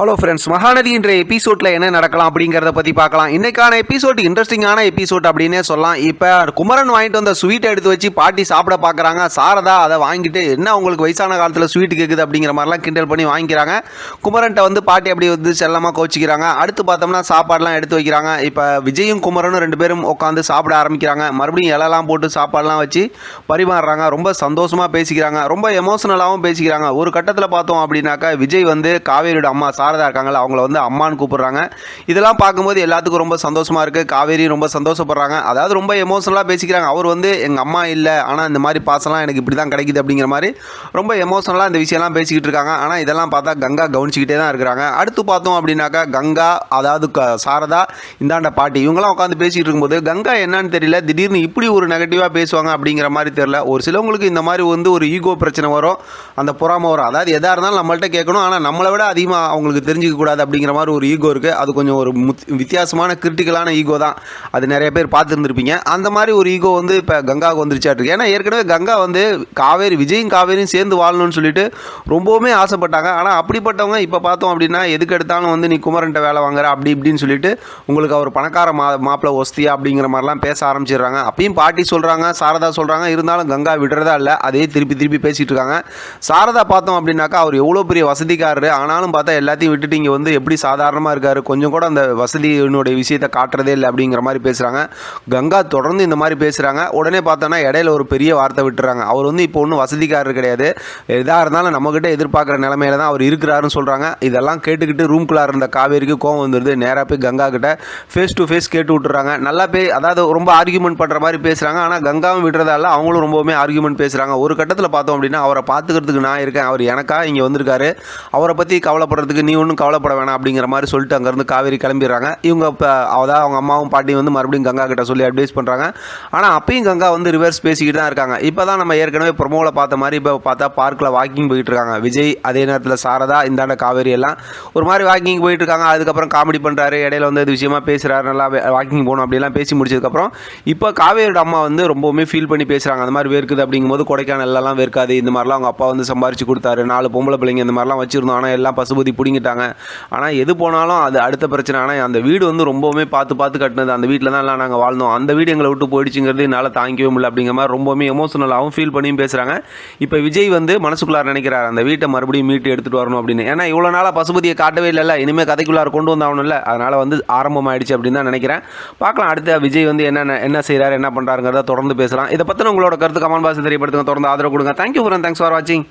Hello friends, Mahanadi இன்றைய எபிசோடில் என்ன நடக்கலாம் அப்படிங்கிறத பற்றி பார்க்கலாம். இன்றைக்கான எபிசோட் இன்ட்ரெஸ்டிங்கான எபிசோட் அப்படின்னே சொல்லலாம். இப்போ குமரன் வாங்கிட்டு வந்த ஸ்வீட்டை எடுத்து வச்சு பாட்டி சாப்பிட பார்க்குறாங்க. சாரதா அதை வாங்கிட்டு என்ன உங்களுக்கு வயசான காலத்தில் ஸ்வீட் கேட்குது அப்படிங்கிற மாதிரிலாம் கிண்டல் பண்ணி வாங்கிக்கிறாங்க. குமரன்ட்ட வந்து பாட்டி அப்படி வந்து செல்லமாக கோச்சிக்கிறாங்க. அடுத்து பார்த்தோம்னா சாப்பாடெலாம் எடுத்து வைக்கிறாங்க. இப்போ விஜயும் குமரனும் ரெண்டு பேரும் உட்காந்து சாப்பிட ஆரம்பிக்கிறாங்க. மறுபடியும் இலெல்லாம் போட்டு சாப்பாடெலாம் வச்சு பரிமாறுறாங்க. ரொம்ப சந்தோஷமாக பேசிக்கிறாங்க, ரொம்ப எமோஷனலாகவும் பேசிக்கிறாங்க. ஒரு கட்டத்தில் பார்த்தோம் அப்படின்னாக்கா விஜய் வந்து காவேரியோட அம்மா சாரதா இருக்காங்கல்ல, அவங்கள வந்து அம்மான்னு கூப்பிடுறாங்க. இதெல்லாம் பார்க்கும்போது எல்லாத்துக்கும் ரொம்ப சந்தோஷமா இருக்கு. காவேரி ரொம்ப சந்தோஷப்படுறாங்க. அதாவது ரொம்ப எமோஷனலாக பேசிக்கிறாங்க. அவர் வந்து எங்கள் அம்மா இல்லை, ஆனால் இந்த மாதிரி பாசம்லாம் எனக்கு இப்படி தான் கிடைக்குது அப்படிங்கிற மாதிரி ரொம்ப எமோஷனலாக இந்த விஷயம்லாம் பேசிக்கிட்டு இருக்காங்க. ஆனால் இதெல்லாம் பார்த்தா கங்கா கவனிச்சிக்கிட்டே தான் இருக்கிறாங்க. அடுத்து பார்த்தோம் அப்படின்னாக்கா கங்கா, அதாவது சாரதா, இந்தாண்ட பாட்டி, இவங்களாம் உட்காந்து பேசிக்கிட்டு இருக்கும்போது கங்கா என்னன்னு தெரியல, திடீர்னு இப்படி ஒரு நெகட்டிவாக பேசுவாங்க அப்படிங்கிற மாதிரி தெரியல. ஒரு சிலவங்களுக்கு இந்த மாதிரி வந்து ஒரு ஈகோ பிரச்சனை வரும், அந்த பொறாமை வரும். அதாவது எதாக இருந்தாலும் நம்மள்ட்ட கேட்கணும், ஆனால் நம்மளை விட அதிகமாக அவங்களுக்கு தெரிஞ்சுக்க கூடாது அப்படிங்கிற மாதிரி ஒரு ஈகோ இருக்குது. அது கொஞ்சம் ஒரு வித்தியாசமான கிரிட்டிக்கலான ஈகோ தான். அது நிறைய பேர் பார்த்துருந்துருப்பீங்க. அந்த மாதிரி ஒரு ஈகோ வந்து இப்போ கங்காவுக்கு வந்துருச்சாட்டிருக்கு. ஏன்னா ஏற்கனவே கங்கா வந்து காவேரி, விஜயும் காவேரியும் சேர்ந்து வாழணும்னு சொல்லிட்டு ரொம்பவுமே ஆசைப்பட்டாங்க. ஆனால் அப்படிப்பட்டவங்க இப்போ பார்த்தோம் அப்படின்னா எதுக்கு எடுத்தாலும் வந்து நீ குமரன்ட்ட வேலை வாங்குற அப்படி இப்படின்னு சொல்லிட்டு உங்களுக்கு அவர் பணக்கார மாப்பிள்ளை ஒஸ்தியா அப்படிங்கிற மாதிரிலாம் பேச ஆரம்பிச்சிடுறாங்க. அப்பயும் பாட்டி சொல்கிறாங்க, சாரதா சொல்கிறாங்க. இருந்தாலும் கங்கா விடுறதா இல்லை, அதே திருப்பி திருப்பி பேசிகிட்டு இருக்காங்க. சாரதா பார்த்தோம் அப்படின்னாக்கா அவர் எவ்வளோ பெரிய வசதிக்காரரு, ஆனாலும் பார்த்தா எல்லாத்தையும் விட்டுட்டு இங்கே வந்து எப்படி சாதாரணமாக இருக்கார், கொஞ்சம் கூட அந்த வசதியினுடைய விஷயத்தை காட்டுறதே இல்லை அப்படிங்கிற மாதிரி பேசுகிறாங்க. கங்கா தொடர்ந்து இந்த மாதிரி பேசுகிறாங்க. உடனே பார்த்தோன்னா இடையில ஒரு பெரிய வார்த்தை விட்டுறாங்க. அவர் வந்து இப்போ ஒன்றும் வசதிக்காரர் கிடையாது, எதாக இருந்தாலும் நம்மக்கிட்ட எதிர்பார்க்குற நிலைமையில தான் அவர் இருக்கிறாருன்னு சொல்கிறாங்க. இதெல்லாம் கேட்டுக்கிட்டு ரூம்குள்ளே இருந்த காவேரிக்கு கோவம் வந்துடுது. நேராக போய் கங்கா கிட்ட ஃபேஸ் டு ஃபேஸ் கேட்டு விட்டுறாங்க. நல்லா அதாவது ரொம்ப ஆர்கியூமெண்ட் பண்ணுற மாதிரி பேசுகிறாங்க. ஆனால் கங்காவும் விடுறதால அவங்களும் ரொம்பவுமே ஆர்கியூமெண்ட் பேசுகிறாங்க. ஒரு கட்டத்தில் பார்த்தோம் அப்படின்னா அவரை பார்த்துக்கிறதுக்கு நான் இருக்கேன், அவர் எனக்கா இங்கே வந்திருக்காரு, அவரை பற்றி கவலைப்படுறதுக்கு நீ ஒன்றும் கவலைப்பட வேணாம் அப்படிங்கிற மாதிரி சொல்லிட்டு அங்கேருந்து காவேரி கிளம்பிடுறாங்க. இவங்க இப்போ அதாவது அவங்க அம்மாவும் பாட்டியும் வந்து மறுபடியும் கங்கா கிட்ட சொல்லி அட்வைஸ் பண்ணுறாங்க. ஆனால் அப்பயும் கங்கா வந்து ரிவர்ஸ் பேசிக்கிட்டு தான் இருக்காங்க. இப்போ தான் நம்ம ஏற்கனவே ப்ரொமோவில் பார்த்த மாதிரி இப்போ பார்த்தா பார்க்கில் வாக்கிங் போயிட்டு இருக்காங்க விஜய், அதே நேரத்தில் சாரதா, இந்தாண்ட காவேரி எல்லாம் ஒரு மாதிரி வாக்கிங் போயிட்டு இருக்காங்க. அதுக்கப்புறம் காமெடி பண்ணுறாரு, இடையில வந்து இது விஷயமா பேசுகிறாரு, நல்லா வாக்கிங் போகணும் அப்படிலாம் பேசி முடிச்சதுக்கப்புறம் இப்போ காவேரியோட அம்மா வந்து ரொம்பவுமே ஃபீல் பண்ணி பேசுகிறாங்க. அந்த மாதிரி வேர்க்குது அப்படிங்கும்போது கொடைக்கானல்லாம் வேர்க்காது, இந்த மாதிரிலாம் அவங்க அப்பா வந்து சம்பாரிச்சு கொடுத்தாரு, 4 பொம்பளை பிள்ளைங்க இந்த மாதிரிலாம் வச்சுருந்தோம், ஆனால் எல்லாம் பசுபதி பிடிங்கிட்டாங்க. ஆனால் எது போனாலும் அது அடுத்த பிரச்சனை. ஆனால் அந்த வீடு வந்து ரொம்பவுமே பார்த்து பார்த்து கட்டினது, அந்த வீட்டில் தான் எல்லாம் நாங்கள் வாழ்ந்தோம், அந்த வீடு எங்களை விட்டு போயிடுச்சுங்கிறது என்னால் தாங்கிக்கவே முடியல அப்படிங்கிற மாதிரி ரொம்பவுமே எமோஷனலாகவும் ஃபீல் பண்ணியும் பேசுகிறாங்க. இப்போ விஜய் வந்து மனசுக்குள்ளார நினைக்கிறார் அந்த வீட்டை மறுபடியும் மீட்டு எடுத்துகிட்டு வரணும் அப்படின்னு. ஏன்னா இவ்வளோ நாளாக பசுபதியை காட்டவே இல்லைல்ல, இனிமேல் கதைக்குள்ளார கொண்டு வந்தாகணும்ல, அதனால் வந்து ஆரம்பமாயிடுச்சு அப்படின்னு தான் நினைக்கிறேன். பார்க்கலாம் அடுத்த விஜய் வந்து என்ன செய்கிறார், என்ன பண்ணுறாருங்கிறத தொடர்ந்து பேசலாம். இதை பற்றின உங்களோட கருத்து கமெண்ட் பாக்ஸ் தெரியப்படுத்துங்க. தொடர்ந்து ஆதரவு கொடுங்க. தேங்க்யூ ஃபார் வாட்சிங்.